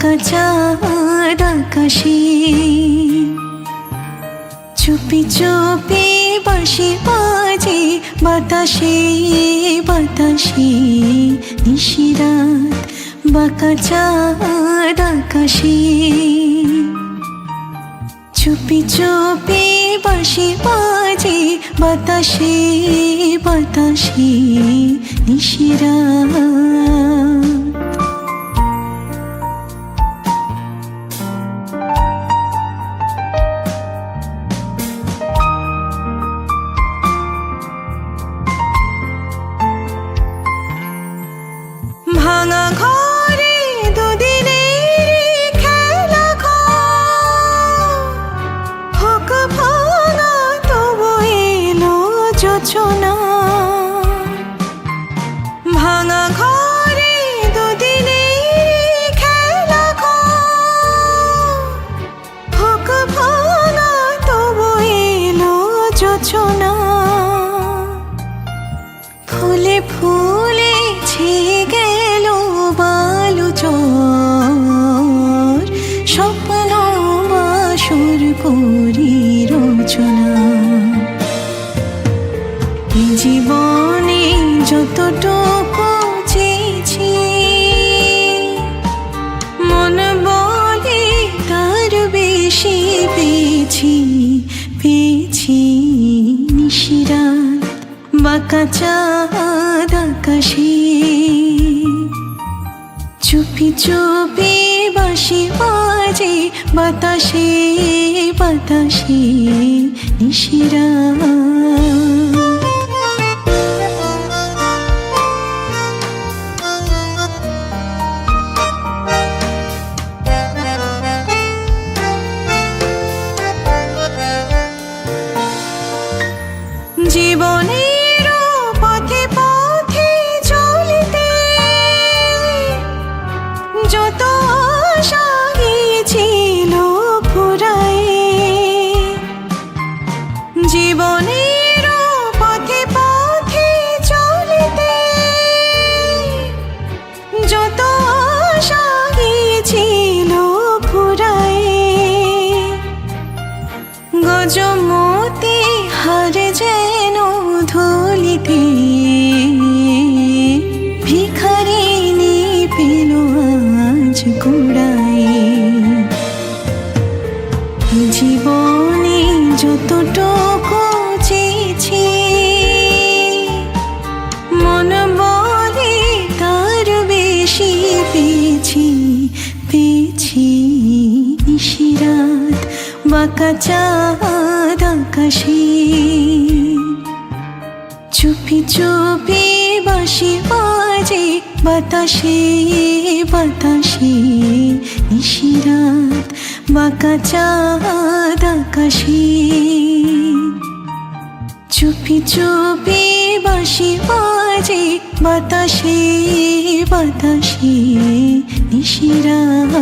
বাঁকা চাঁদ আকাশে, চুপি চুপি বাঁশি বাজে বাতাসে বাতাসে নিশিরাত। বাঁকা চাঁদ আকাশে, চুপি চুপি বাঁশি বাজে বাতাসে বাতাসে নিশিরাত। ভাঙা ঘরে দুদিনের খেলা হোক ভাঙা তবু এলো যোচনা। ভাঙা ঘরে দুদিনের খেলা হোক ভাঙা তবু এলো যোচনা। ফুলে ফুলে ছেয়ে গেল বালুচর, স্বপ্ন বাসর করি রচনা। এই জীবনে যতটুকু চেয়েছি, মন বলে তার বেশি পেয়েছি পেয়েছি নিশিরাত। বাঁকা চাঁদ আকাশে, চুপি চুপি বাঁশি বাজে বাতাসে বাতাসে নিশিরাত। জীবনের পথে পথে চলিতে যত আশা গিয়েছিল ফুরায়ে। জীবনের পথে পথে চলিতে যত আশা গিয়েছিল ফুরায়ে। গজমতি হার যেন ধুলিতে, ভিখারিনী পেল আজ কুড়ায়ে। জীবনে যতটুকু চেয়েছি, মন বলে তার বেশি পেয়েছি পেয়েছি নিশিরাত। বাঁকা চাঁদ আকাশে, চুপি চুপি বাঁশি বাজে বাতাসে বাতাসে নিশিরাত। বাঁকা চাঁদ আকাশে, চুপি চুপি বাঁশি বাজে বাতাসে বাতাসে নিশিরাত।